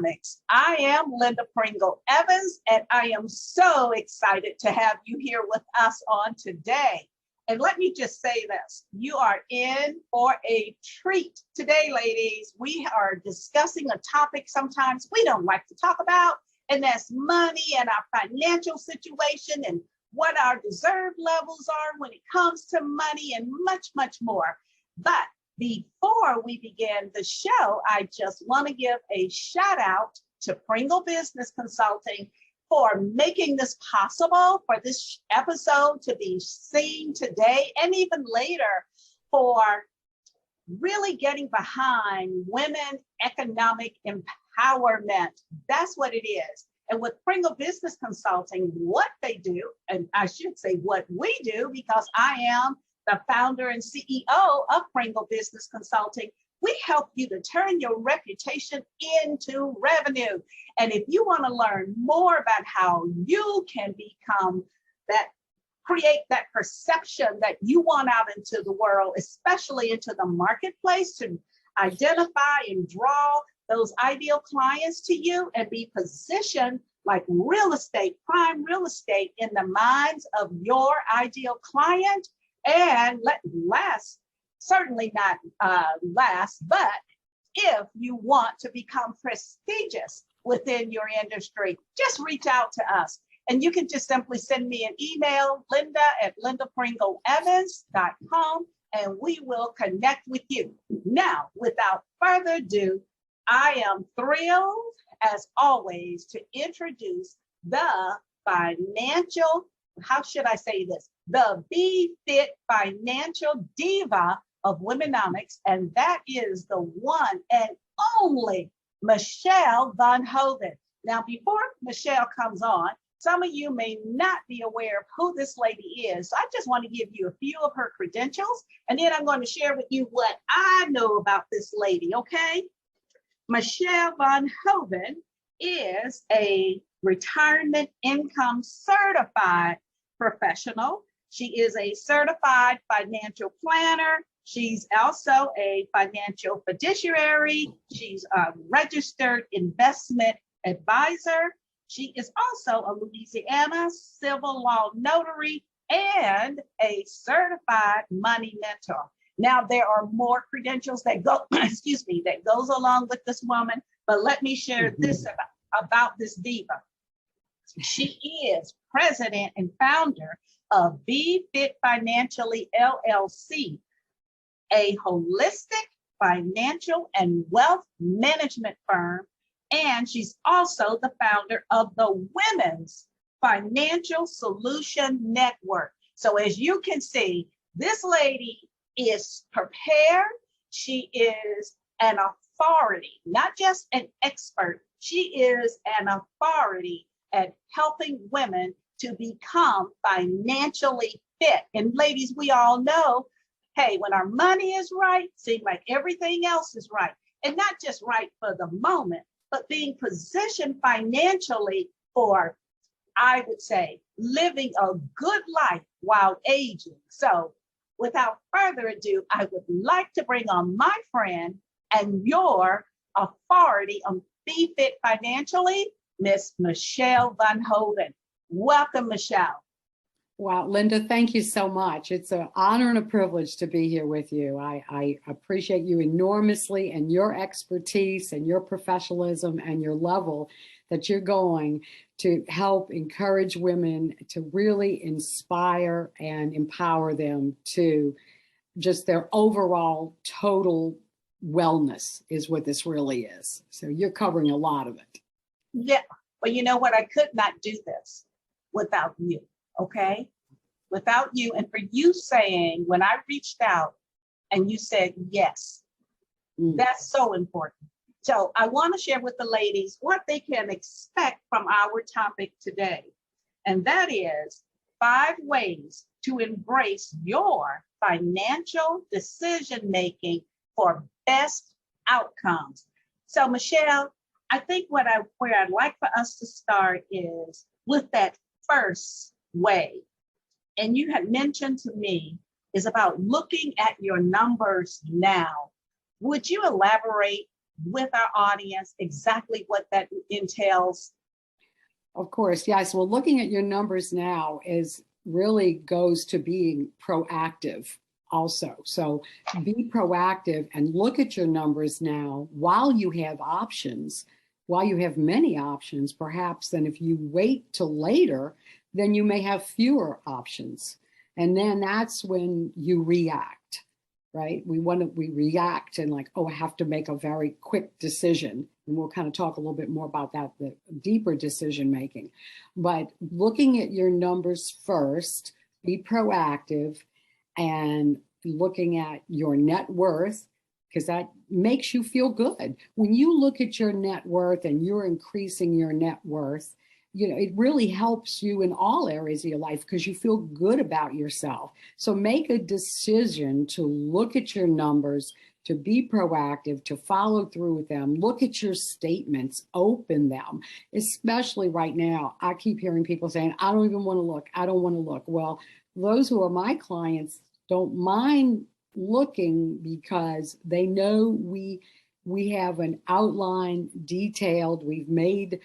WomeNomics. I am Linda Pringle Evans, and I am so excited to have you here with us on today. And let me just say this, you are in for a treat today, ladies. We are discussing a topic sometimes we don't like to talk about, and that's money and our financial situation and what our deserve levels are when it comes to money and much, much more. But before we begin the show, I just want to give a shout out to Pringle Business Consulting for making this possible, for this episode to be seen today and even later, for really getting behind women economic empowerment. That's what it is. And with Pringle Business Consulting, what they do, and I should say what we do, because I am the founder and CEO of Pringle Business Consulting, we help you to turn your reputation into revenue. And if you want to learn more about how you can become that, create that perception that you want out into the world, especially into the marketplace, to identify and draw those ideal clients to you and be positioned like real estate, prime real estate in the minds of your ideal client. And certainly not last, but if you want to become prestigious within your industry, just reach out to us. And you can just simply send me an email, linda@lindapringleevans.com, and we will connect with you. Now, without further ado, I am thrilled, as always, to introduce the financial, how should I say this? The Be Fit financial diva of WomeNomics, and that is the one and only Michele Von Hoven. Now, before Michele comes on, some of you may not be aware of who this lady is. So I just want to give you a few of her credentials, and then I'm going to share with you what I know about this lady, okay? Michele Von Hoven is a retirement income certified professional. She is a certified financial planner. She's also a financial fiduciary. She's a registered investment advisor. She is also a Louisiana civil law notary and a certified money mentor. Now, there are more credentials that go, that goes along with this woman, but let me share this about this diva. She is president and founder of Be Fit Financially LLC, a holistic financial and wealth management firm. And she's also the founder of the Women's Financial Solution Network. So as you can see, this lady is prepared. She is an authority, not just an expert. She is an authority at helping women to become financially fit. And ladies, we all know, hey, when our money is right, seems like everything else is right. And not just right for the moment, but being positioned financially for, I would say, living a good life while aging. So without further ado, I would like to bring on my friend and your authority on Be Fit Financially, Miss Michele Von Hoven. Welcome, Michele. Wow, Linda, thank you so much. It's an honor and a privilege to be here with you. I appreciate you enormously and your expertise and your professionalism and your level that you're going to help encourage women to really inspire and empower them to just their overall total wellness is what this really is. So you're covering a lot of it. Yeah, but you know what? I could not do this without you, okay? Without you, and for you saying, when I reached out and you said yes, that's so important. So I want to share with the ladies what they can expect from our topic today. And that is 5 ways to embrace your financial decision-making for best outcomes. So Michele, I think where I'd like for us to start is with that first way. And you had mentioned to me is about looking at your numbers now. Would you elaborate with our audience exactly what that entails? Of course, yes. Well, looking at your numbers now is really goes to being proactive also. So be proactive and look at your numbers now while you have options, while you have many options, perhaps than if you wait till later, then you may have fewer options. And then that's when you react, right? We react and like, oh, I have to make a very quick decision. And we'll kind of talk a little bit more about that, the deeper decision making. But looking at your numbers first, be proactive and looking at your net worth, because that makes you feel good. When you look at your net worth and you're increasing your net worth, you know, it really helps you in all areas of your life because you feel good about yourself. So make a decision to look at your numbers, to be proactive, to follow through with them. Look at your statements, open them, especially right now. I keep hearing people saying, I don't even want to look. I don't want to look. Well, those who are my clients don't mind looking because they know we have an outline detailed, we've made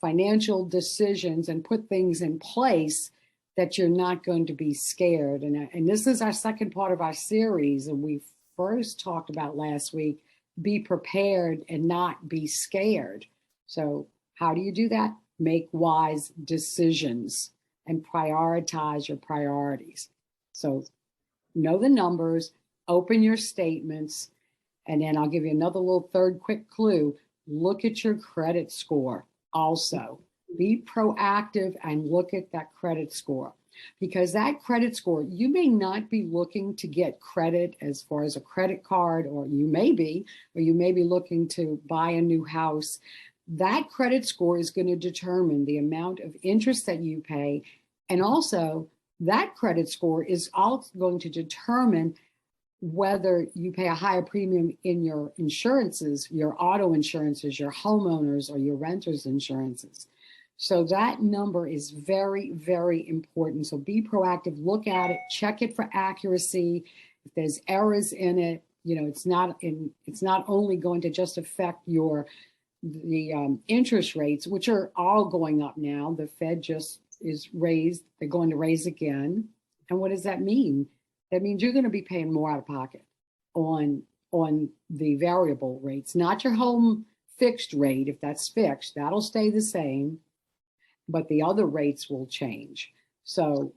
financial decisions and put things in place that you're not going to be scared. And this is our second part of our series. And we first talked about last week, be prepared and not be scared. So how do you do that? Make wise decisions and prioritize your priorities. So know the numbers, open your statements, and then I'll give you another little third quick clue. Look at your credit score. Also, be proactive and look at that credit score, because that credit score, you may not be looking to get credit as far as a credit card, or you may be looking to buy a new house. That credit score is going to determine the amount of interest that you pay. And also that credit score is also going to determine whether you pay a higher premium in your insurances, your auto insurances, your homeowners, or your renters insurances. So that number is very, very important. So be proactive, look at it, check it for accuracy. If there's errors in it, you know, it's not only going to just affect the interest rates, which are all going up now. The Fed just is raised, they're going to raise again. And what does that mean? That means you're going to be paying more out of pocket on the variable rates, not your home fixed rate. If that's fixed, that'll stay the same, but the other rates will change. So,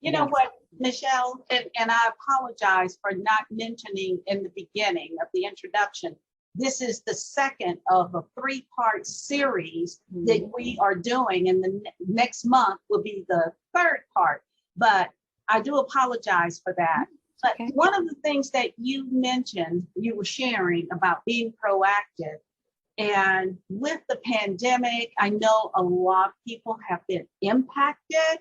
you know what, Michele, and I apologize for not mentioning in the beginning of the introduction, this is the second of a 3-part series that we are doing, and the next month will be the third part. But I do apologize for that. But okay. One of the things that you mentioned, you were sharing about being proactive. And with the pandemic, I know a lot of people have been impacted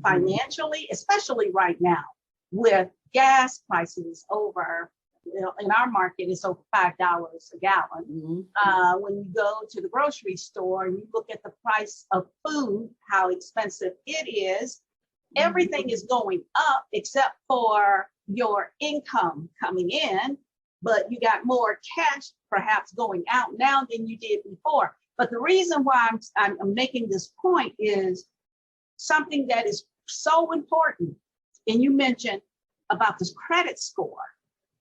financially, especially right now with gas prices over, you know, in our market, it's over $5 a gallon. When you go to the grocery store and you look at the price of food, how expensive it is, everything is going up except for your income coming in, but you got more cash perhaps going out now than you did before. But the reason why I'm making this point is something that is so important. And you mentioned about this credit score,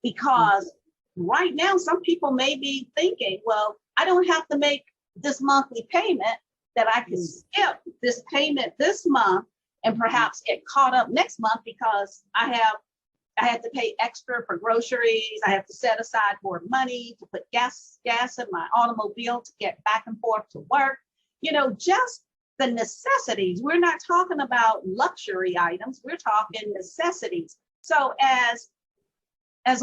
because right now some people may be thinking, well, I don't have to make this monthly payment, that I can skip this payment this month and perhaps get caught up next month because I had to pay extra for groceries. I have to set aside more money to put gas in my automobile to get back and forth to work. You know, just the necessities. We're not talking about luxury items. We're talking necessities. So as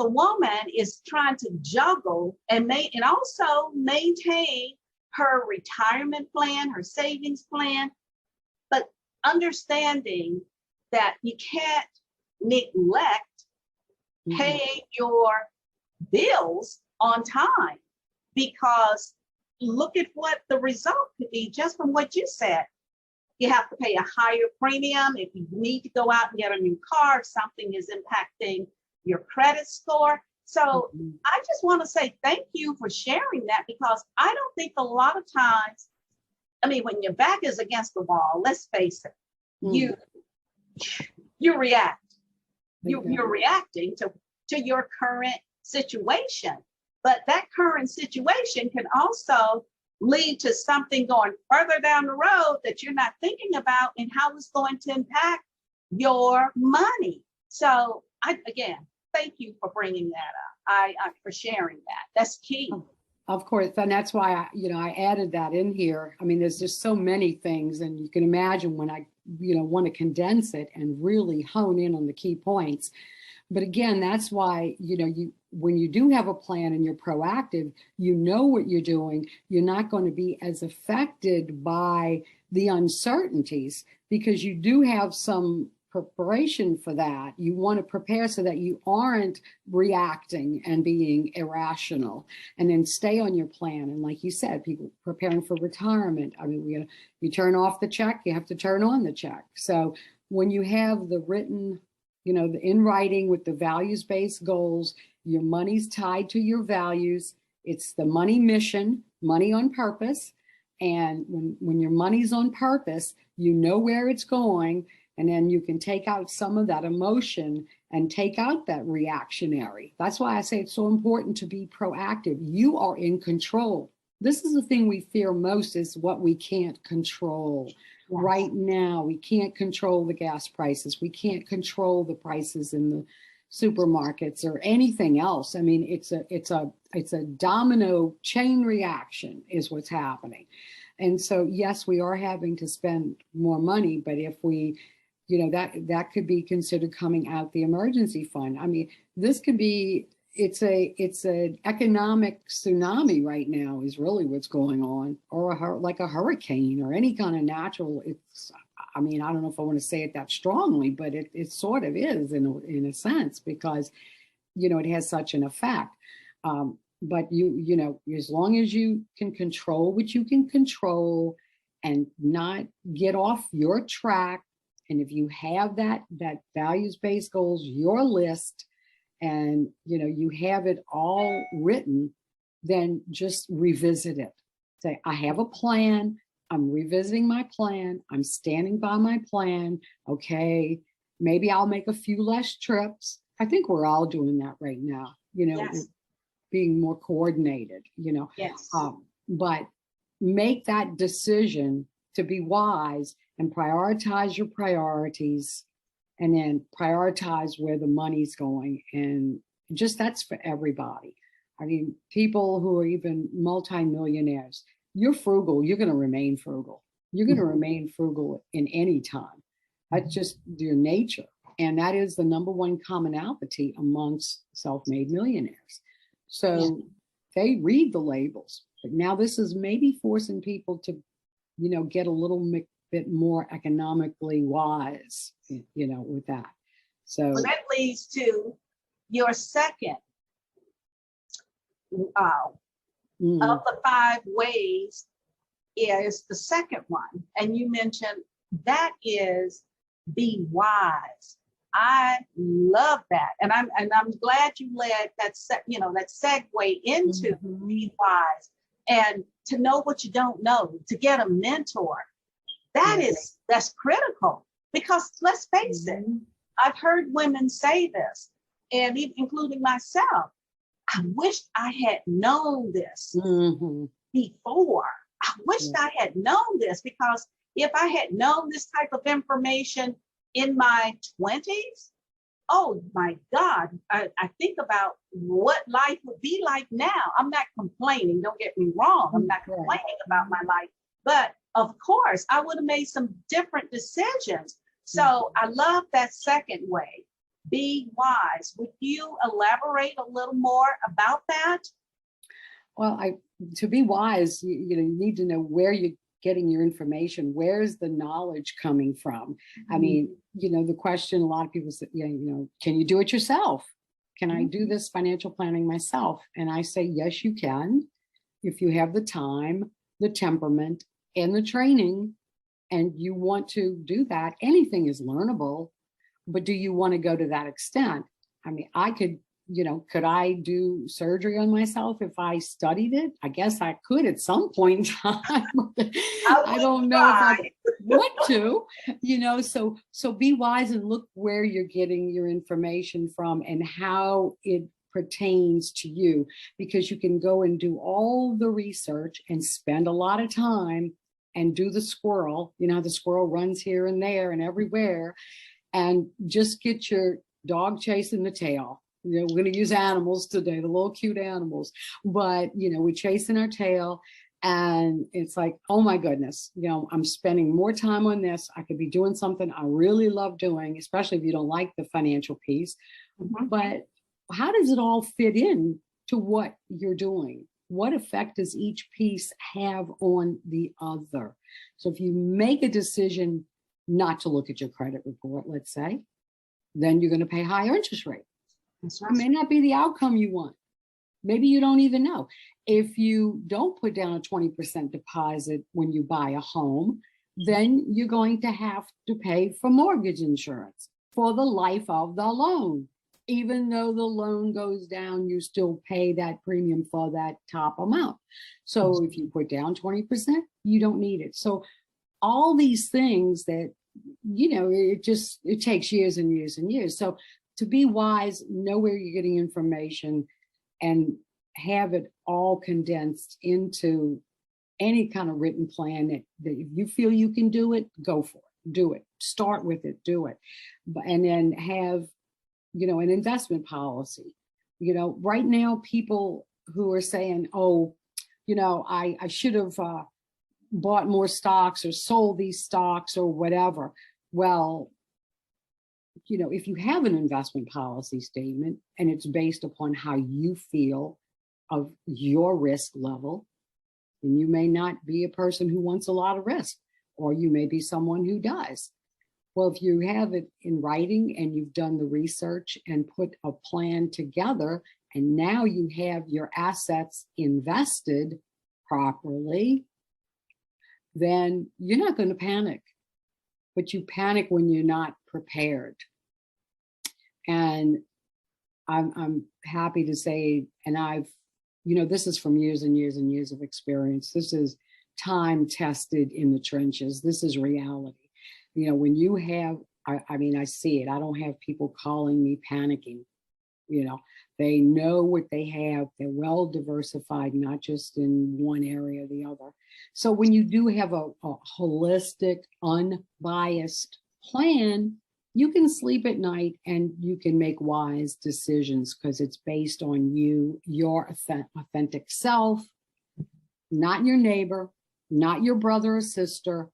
a woman is trying to juggle and also maintain her retirement plan, her savings plan, but understanding that you can't neglect paying your bills on time, because look at what the result could be just from what you said. You have to pay a higher premium if you need to go out and get a new car, if something is impacting your credit score. So I just want to say thank you for sharing that, because I don't think a lot of times, I mean, when your back is against the wall, let's face it, you react. You're reacting to your current situation. But that current situation can also lead to something going further down the road that you're not thinking about, and how it's going to impact your money. So again, thank you for bringing that up. I for sharing that. That's key. Of course, and that's why I added that in here. I mean, there's just so many things, and you can imagine when I want to condense it and really hone in on the key points. But again, that's why when you do have a plan and you're proactive, you know what you're doing. You're not going to be as affected by the uncertainties, because you do have some preparation for that. You want to prepare so that you aren't reacting and being irrational, and then stay on your plan. And like you said, people preparing for retirement. I mean, you turn off the check, you have to turn on the check. So when you have the written, the in writing with the values-based goals, your money's tied to your values. It's the money mission, money on purpose. And when your money's on purpose, you know where it's going. And then you can take out some of that emotion and take out that reactionary. That's why I say it's so important to be proactive. You are in control. This is the thing we fear most, is what we can't control. Yes. Right now, we can't control the gas prices. We can't control the prices in the supermarkets or anything else. I mean, it's a domino chain reaction is what's happening. And so, yes, we are having to spend more money, but if we, that could be considered coming out the emergency fund. I mean, this could be, it's an economic tsunami right now is really what's going on, or like a hurricane or any kind of natural. I mean, I don't know if I want to say it that strongly, but it sort of is in a sense, because, it has such an effect. But as long as you can control what you can control and not get off your track, and if you have that values-based goals, your list, and you have it all written, then just revisit it. Say, I have a plan. I'm revisiting my plan. I'm standing by my plan. Okay, maybe I'll make a few less trips. I think we're all doing that right now. Yes. Being more coordinated. Yes. But make that decision to be wise and prioritize your priorities, and then prioritize where the money's going. And just that's for everybody. I mean, people who are even multimillionaires, you're frugal, you're going to remain frugal. You're going to remain frugal in any time. That's just your nature. And that is the number one commonality amongst self-made millionaires. So they read the labels, but now this is maybe forcing people to, get a little bit more economically wise, with that. So that leads to your second of the 5 ways is the second one. And you mentioned that is be wise. I love that. And I'm glad you led that segue into be wise, and to know what you don't know, to get a mentor. That's critical, because let's face it, I've heard women say this, and including myself, I wish I had known this before. I wished I had known this, because if I had known this type of information in my 20s, oh my God, I think about what life would be like now. I'm not complaining, don't get me wrong. I'm not complaining about my life, but of course, I would have made some different decisions. So I love that second way, be wise. Would you elaborate a little more about that? Well, to be wise, you need to know where you're getting your information. Where's the knowledge coming from? I mean, the question a lot of people say, can you do it yourself? Can I do this financial planning myself? And I say, yes, you can. If you have the time, the temperament, and the training, and you want to do that, anything is learnable, but do you want to go to that extent? I mean, I could could I do surgery on myself if I studied it? I guess I could at some point in time. I don't know if I want to, so be wise and look where you're getting your information from and how it pertains to you, because you can go and do all the research and spend a lot of time and do the squirrel, how the squirrel runs here and there and everywhere, and just get your dog chasing the tail. We're going to use animals today, the little cute animals, but we're chasing our tail, and it's like, oh my goodness, I'm spending more time on this. I could be doing something I really love doing, especially if you don't like the financial piece. Mm-hmm. But how does it all fit in to what you're doing? What effect does each piece have on the other? So if you make a decision not to look at your credit report, let's say, then you're going to pay higher interest rate. It may not be the outcome you want. Maybe you don't even know. If you don't put down a 20% deposit when you buy a home, then you're going to have to pay for mortgage insurance for the life of the loan. Even though the loan goes down, you still pay that premium for that top amount. So if you put down 20%, you don't need it. So all these things that, it takes years and years and years. So to be wise, know where you're getting information and have it all condensed into any kind of written plan that if you feel you can do it, go for it, do it, start with it, do it. And then have, an investment policy. Right now, people who are saying, oh, I should have bought more stocks or sold these stocks or whatever. Well, if you have an investment policy statement and it's based upon how you feel of your risk level, then you may not be a person who wants a lot of risk, or you may be someone who does. Well, if you have it in writing and you've done the research and put a plan together, and now you have your assets invested properly, then you're not going to panic. But you panic when you're not prepared. And I'm happy to say, and I've, this is from years and years and years of experience. This is time tested in the trenches. This is reality. When you have, I see it. I don't have people calling me panicking. They know what they have. They're well diversified, not just in one area or the other. So when you do have a holistic, unbiased plan, you can sleep at night and you can make wise decisions because it's based on you, your authentic self, not your neighbor, not your brother or sister.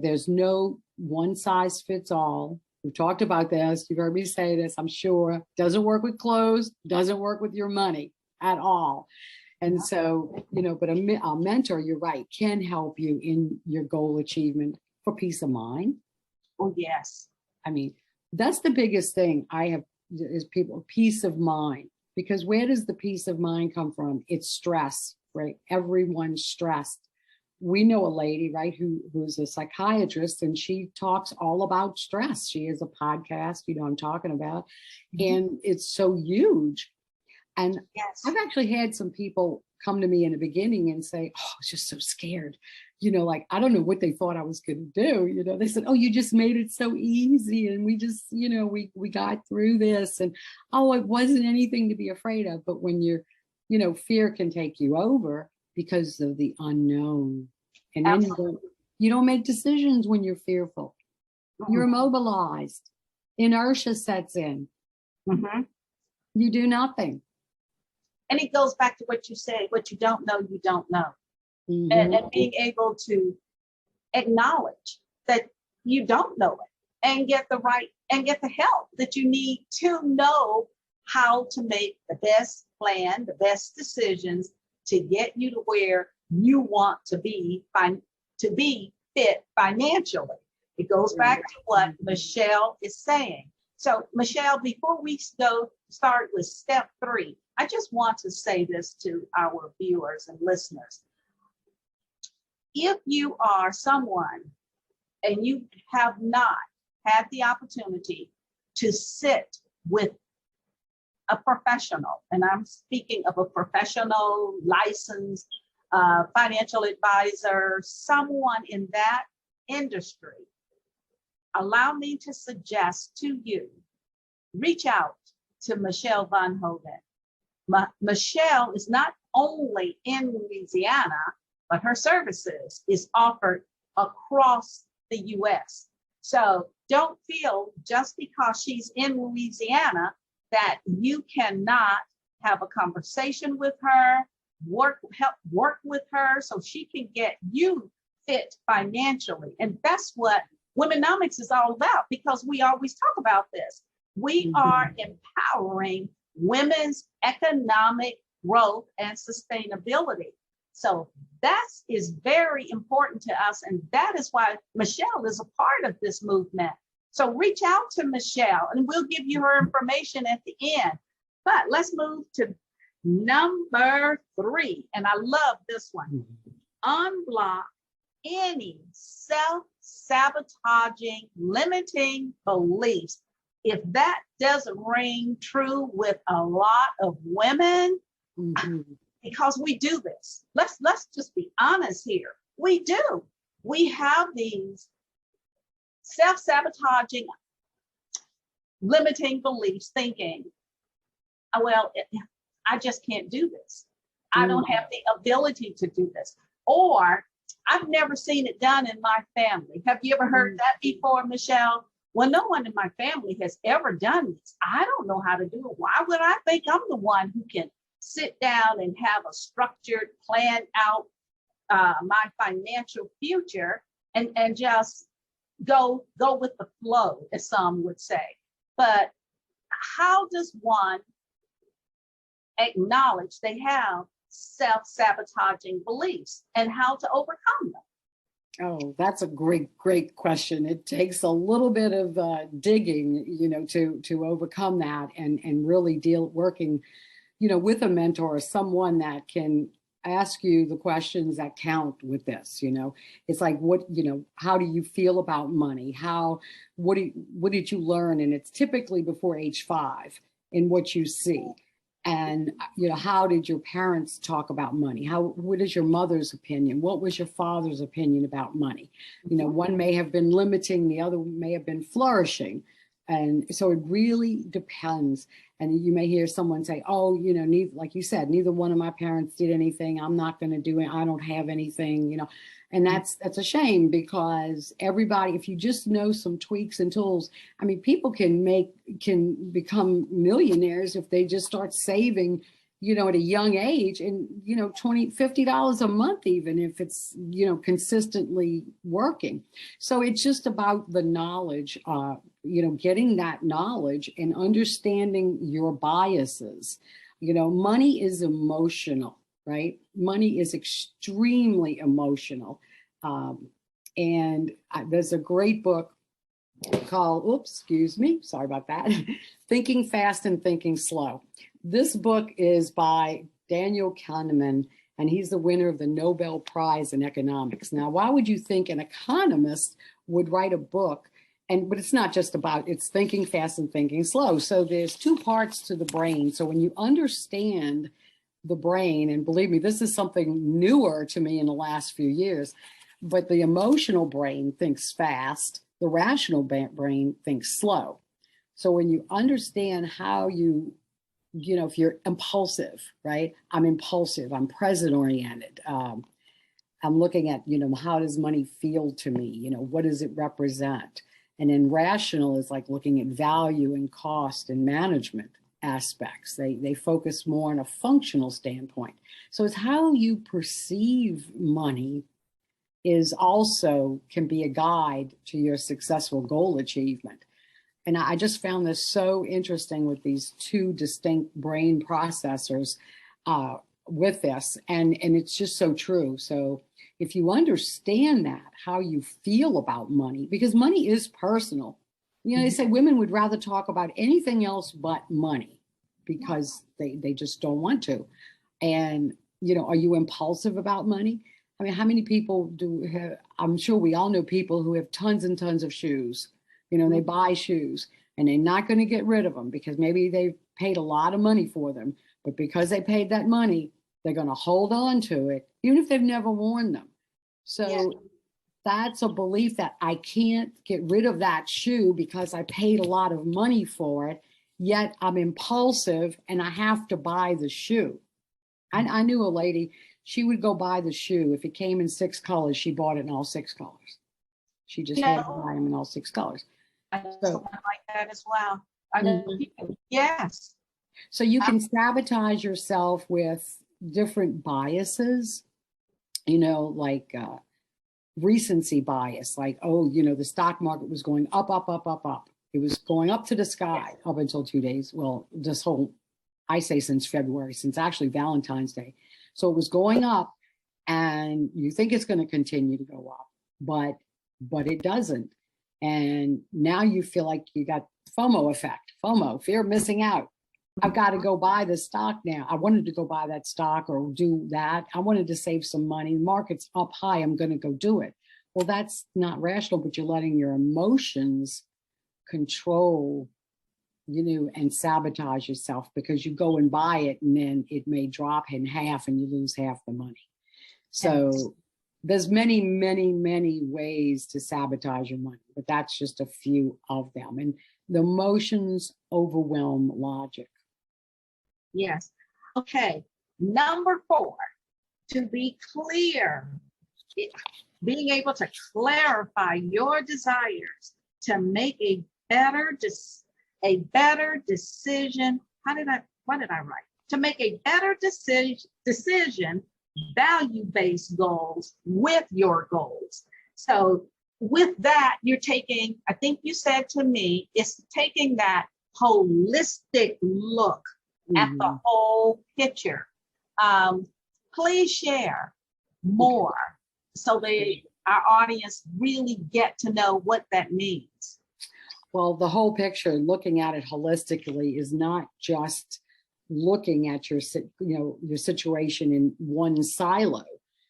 There's no one size fits all. We've talked about this. You've heard me say this, I'm sure. Doesn't work with clothes, doesn't work with your money at all. And so, but a mentor, you're right, can help you in your goal achievement for peace of mind. Oh, yes. That's the biggest thing I have is people, peace of mind. Because where does the peace of mind come from? It's stress, right? Everyone's stressed. We know a lady, right, who's a psychiatrist, and she talks all about stress. She has a podcast, I'm talking about, and it's so huge. And yes. I've actually had some people come to me in the beginning and say, oh, I was just so scared. I don't know what they thought I was going to do. They said, oh, you just made it so easy. And we just, we got through this. And, oh, it wasn't anything to be afraid of. But when you're, fear can take you over because of the unknown. And then you don't make decisions when you're fearful. Mm-hmm. You're immobilized. Inertia sets in. Mm-hmm. You do nothing. And it goes back to what you said, what you don't know, you don't know. Mm-hmm. And being able to acknowledge that you don't know it and get the help that you need to know how to make the best plan, the best decisions to get you to where you want to be fit financially. It goes back to what Michele is saying. So Michele, before we start with step 3, I just want to say this to our viewers and listeners. If you are someone and you have not had the opportunity to sit with a professional, and I'm speaking of a professional licensed financial advisor, someone in that industry, allow me to suggest to you, reach out to Michele Von Hoven. Michele is not only in Louisiana, but her services is offered across the US. So don't feel just because she's in Louisiana that you cannot have a conversation with her, help work with her so she can get you fit financially. And that's what WomeNomics is all about, because we always talk about this. We are empowering women's economic growth and sustainability. So that is very important to us. And that is why Michele is a part of this movement. So reach out to Michele and we'll give you her information at the end. But let's move to number 3. And I love this one. Unblock any self-sabotaging, limiting beliefs. If that doesn't ring true with a lot of women, because we do this. Let's just be honest here. We do. We have these self-sabotaging, limiting beliefs, thinking, oh, well, I just can't do this. I don't have the ability to do this. Or I've never seen it done in my family. Have you ever heard that before, Michele? Well, no one in my family has ever done this. I don't know how to do it. Why would I think I'm the one who can sit down and have a structured, planned out my financial future and just go with the flow, as some would say. But how does one acknowledge they have self-sabotaging beliefs and how to overcome them? Oh, that's a great question. It takes a little bit of digging, to overcome that and really working, with a mentor, with that can ask you the questions that count with this. It's like, how do you feel about money? What did you learn? And it's typically before age 5 in what you see. And, how did your parents talk about money? What is your mother's opinion? What was your father's opinion about money? One may have been limiting, the other may have been flourishing. And so it really depends. And you may hear someone say, oh, like you said, neither one of my parents did anything. I'm not going to do it. I don't have anything, and that's a shame, because everybody, if you just know some tweaks and tools, I mean, people can become millionaires if they just start saving, at a young age, and, $20, $50 a month, even if it's, consistently working. So it's just about the knowledge, getting that knowledge and understanding your biases. Money is emotional, right? Money is extremely emotional. And there's a great book called, sorry about that, Thinking Fast and Thinking Slow. This book is by Daniel Kahneman, and he's the winner of the Nobel Prize in economics. Now, why would you think an economist would write a book? But it's not just it's thinking fast and thinking slow. So there's 2 parts to the brain. So when you understand the brain, and believe me, this is something newer to me in the last few years, but the emotional brain thinks fast, the rational brain thinks slow. So when you understand how if you're impulsive, right? I'm impulsive, I'm present oriented. I'm looking at, how does money feel to me? What does it represent? And then rational is like looking at value and cost and management aspects. They focus more on a functional standpoint. So it's how you perceive money can be a guide to your successful goal achievement. And I just found this so interesting with these 2 distinct brain processors with this. And it's just so true. So if you understand that, how you feel about money, because money is personal. They say women would rather talk about anything else but money because they just don't want to. And, are you impulsive about money? I mean, how many people I'm sure we all know people who have tons and tons of shoes. They buy shoes. and they're not going to get rid of them because maybe they paid a lot of money for them, but because they paid that money, they're going to hold on to it, even if they've never worn them. So that's a belief that I can't get rid of that shoe because I paid a lot of money for it, yet I'm impulsive and I have to buy the shoe. I knew a lady, she would go buy the shoe. If it came in 6 colors, she bought it in all 6 colors. She just had to buy them in all 6 colors. I like that as well. Mhm. Yes. So you can sabotage yourself with different biases, like recency bias, like, oh, the stock market was going up, up, up, up, up. It was going up to the sky up until 2 days. Well, I say since February, since actually Valentine's Day. So it was going up and you think it's going to continue to go up, but it doesn't. And now you feel like you got FOMO effect, FOMO, fear of missing out. I've got to go buy the stock now. I wanted to go buy that stock or do that. I wanted to save some money. Market's up high. I'm going to go do it. Well, that's not rational, but you're letting your emotions control, and sabotage yourself because you go and buy it and then it may drop in half and you lose half the money. So there's many, many, many ways to sabotage your money, but that's just a few of them. And the emotions overwhelm logic. Yes. Okay. Number 4, to be clear, being able to clarify your desires to make a better decision. What did I write? To make a better decision, value-based goals with your goals. So with that, you're taking, I think you said to me, it's taking that holistic look at the whole picture. Please share more so our audience really get to know what that means. Well, the whole picture, looking at it holistically, is not just looking at your situation in one silo.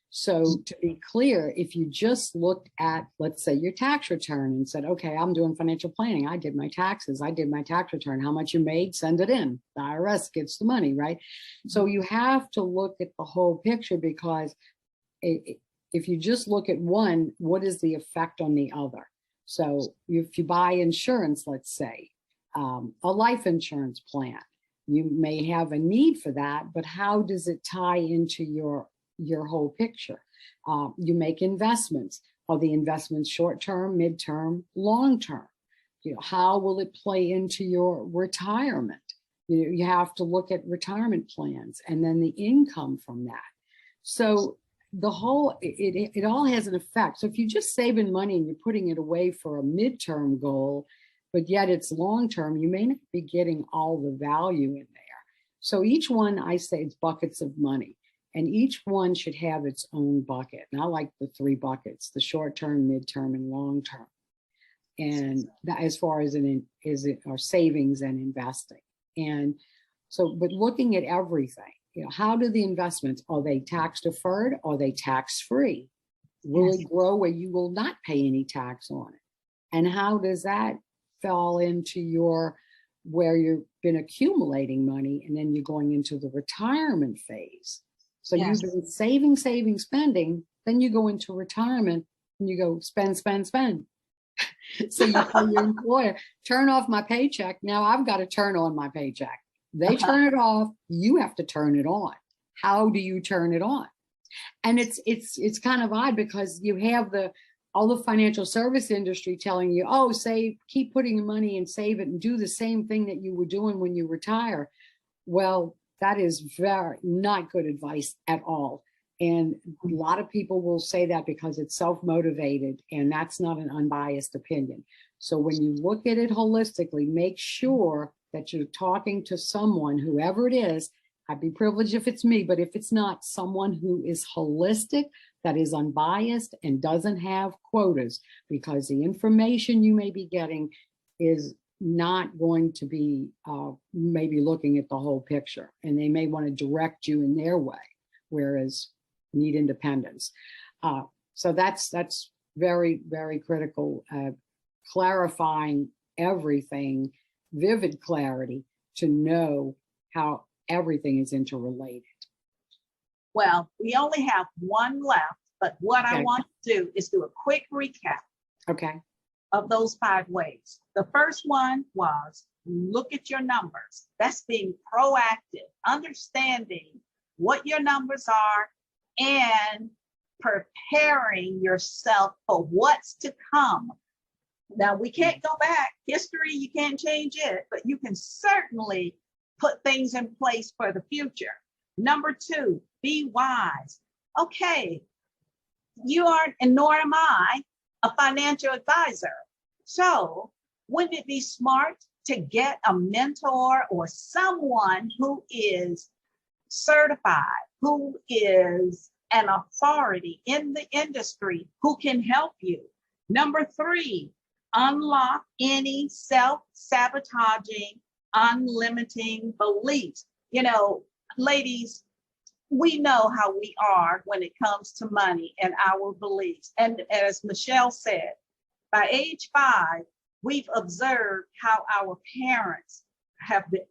So to be clear, if you just looked at, let's say, your tax return and said, okay, I'm doing financial planning. I did my taxes. I did my tax return. How much you made, send it in. The IRS gets the money, right? So you have to look at the whole picture because if you just look at one, what is the effect on the other? So if you buy insurance, let's say, a life insurance plan, you may have a need for that, but how does it tie into your whole picture? You make investments. Are the investments short-term, mid-term, long-term? How will it play into your retirement? You have to look at retirement plans and then the income from that. So the whole, it all has an effect. So if you're just saving money and you're putting it away for a midterm goal, but yet it's long-term, you may not be getting all the value in there. So each one, I say, it's buckets of money, and each one should have its own bucket. And I like the 3 buckets: the short-term, midterm, and long-term. And that, as far as our savings and investing. And so, but looking at everything, how do the investments, are they tax deferred? Are they tax free? Will it grow where you will not pay any tax on it? And how does that fall into where you've been accumulating money and then you're going into the retirement phase? So you've been saving, spending, then you go into retirement and you go spend, spend, spend. So you tell your employer, turn off my paycheck. Now I've got to turn on my paycheck. They turn it off. You have to turn it on. How do you turn it on? And it's kind of odd because you have all the financial service industry telling you, oh, save, keep putting your money and save it and do the same thing that you were doing when you retire. Well, that is very not good advice at all. And a lot of people will say that because it's self-motivated, and that's not an unbiased opinion. So when you look at it holistically, make sure that you're talking to someone, whoever it is. I'd be privileged if it's me, but if it's not, someone who is holistic, that is unbiased and doesn't have quotas, because the information you may be getting is not going to be maybe looking at the whole picture, and they may want to direct you in their way, whereas you need independence. So that's very, very critical, clarifying everything, vivid clarity to know how everything is interrelated. Well, we only have one left, but what I Okay. want to do is do a quick recap Okay. of those 5 ways. The first one was look at your numbers. That's being proactive, understanding what your numbers are and preparing yourself for what's to come. Now, we can't go back. History, you can't change it, but you can certainly put things in place for the future. Number 2, be wise. Okay, you aren't, and nor am I, a financial advisor. So wouldn't it be smart to get a mentor or someone who is certified, who is an authority in the industry who can help you? Number 3, unlock any self-sabotaging, unlimiting beliefs. You know, ladies, we know how we are when it comes to money and our beliefs. And as Michele said, by age 5, we've observed how our parents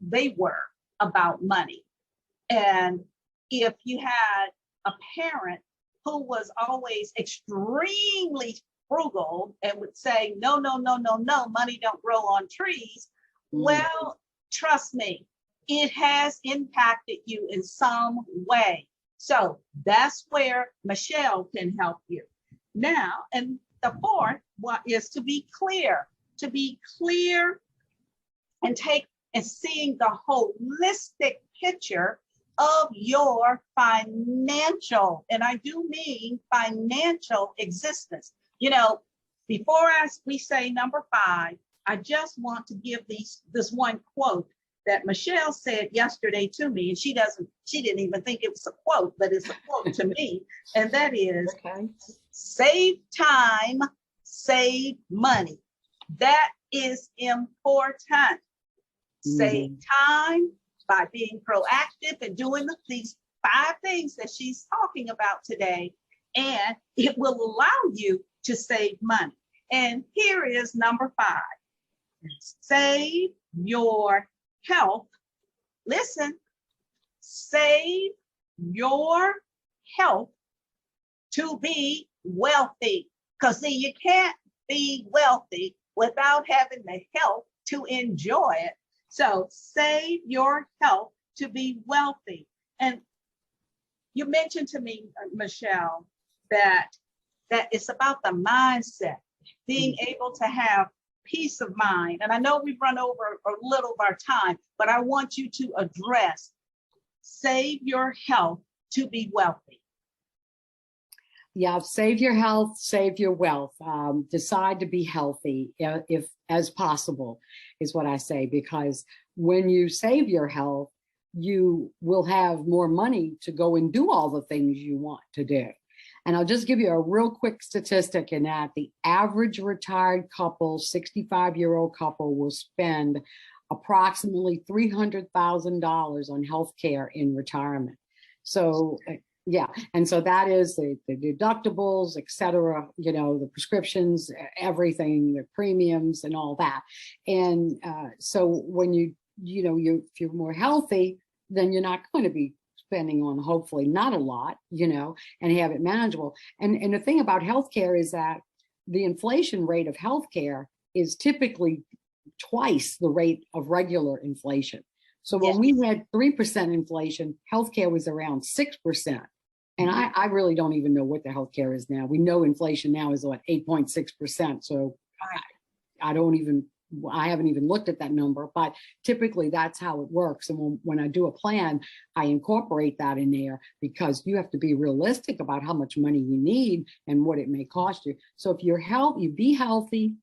they were about money. And if you had a parent who was always extremely frugal and would say, no, no, no, no, no, money don't grow on trees. Well, trust me, it has impacted you in some way. So that's where Michele can help you. Now, and the 4th one is to be clear and seeing the holistic picture of your financial, and I do mean financial existence. You know, before we say number 5, I just want to give this one quote that Michele said yesterday to me, and she didn't even think it was a quote, but it's a quote to me. And that is, okay, save time, save money. That is important. Save time by being proactive and doing these 5 things that she's talking about today, and it will allow you to save money. And here is number 5. Save your health. Listen, save your health to be wealthy. Because see, you can't be wealthy without having the health to enjoy it. So save your health to be wealthy. And you mentioned to me, Michele, that it's about the mindset, being able to have peace of mind. And I know we've run over a little of our time, but I want you to address save your health to be wealthy. Yeah, save your health, save your wealth. Decide to be healthy if as possible, is what I say, because when you save your health, you will have more money to go and do all the things you want to do. And I'll just give you a real quick statistic in that the average retired couple, 65-year-old couple, will spend approximately $300,000 on healthcare in retirement. So yeah, and so that is the deductibles, et cetera, you know, the prescriptions, everything, the premiums and all that. And so when if you're more healthy, then you're not going to be spending on, hopefully not a lot, you know, and have it manageable. And the thing about healthcare is that the inflation rate of healthcare is typically twice the rate of regular inflation. So when we had 3% inflation, healthcare was around 6%. And I really don't even know what the healthcare is now. We know inflation now is what, 8.6%. So I haven't even looked at that number, but typically that's how it works. And when I do a plan, I incorporate that in there because you have to be realistic about how much money you need and what it may cost you. So if you be healthy,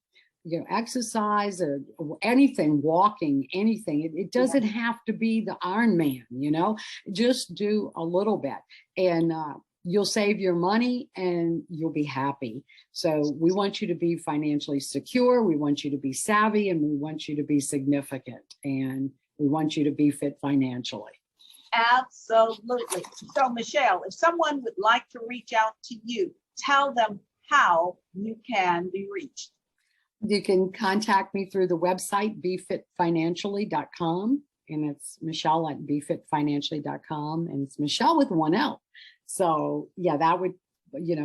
you know, exercise or anything, walking, anything. It doesn't have to be the Iron Man, you know, just do a little bit and you'll save your money and you'll be happy. So we want you to be financially secure. We want you to be savvy and we want you to be significant and we want you to be fit financially. Absolutely. So Michele, if someone would like to reach out to you, tell them how you can be reached. You can contact me through the website, befitfinancially.com. And it's Michele at befitfinancially.com. And it's Michele with one L. So yeah, that would,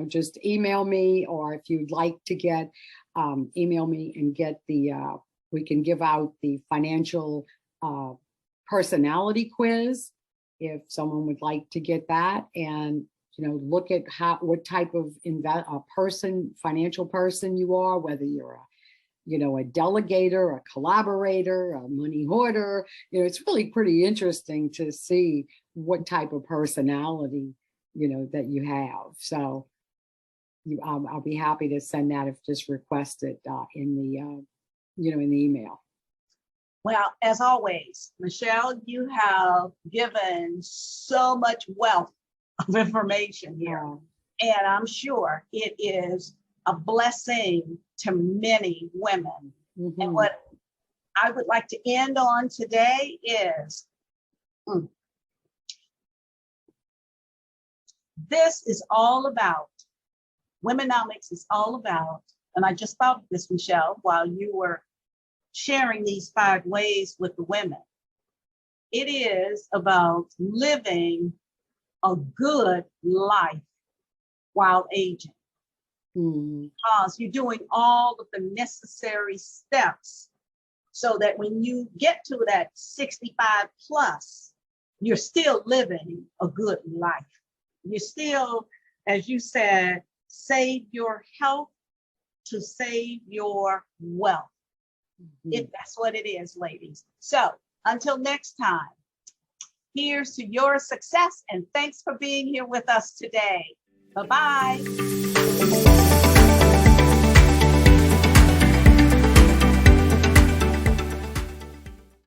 just email me, or if you'd like to get, email me and get we can give out the financial personality quiz if someone would like to get that, and look at what type of financial person you are, whether you're a delegator, a collaborator, a money hoarder. It's really pretty interesting to see what type of personality that you have. So I'll be happy to send that if just requested in the in the email. Well, as always, Michele, you have given so much wealth of information here. And I'm sure it is a blessing to many women. Mm-hmm. And what I would like to end on today is this is all about, WomeNomics is all about, and I just thought of this, Michele, while you were sharing these 5 ways with the women. It is about living a good life while aging. Because you're doing all of the necessary steps so that when you get to that 65 plus, you're still living a good life. You still, as you said, save your health to save your wealth. If that's what it is, ladies. So until next time, here's to your success, and thanks for being here with us today. Bye-bye.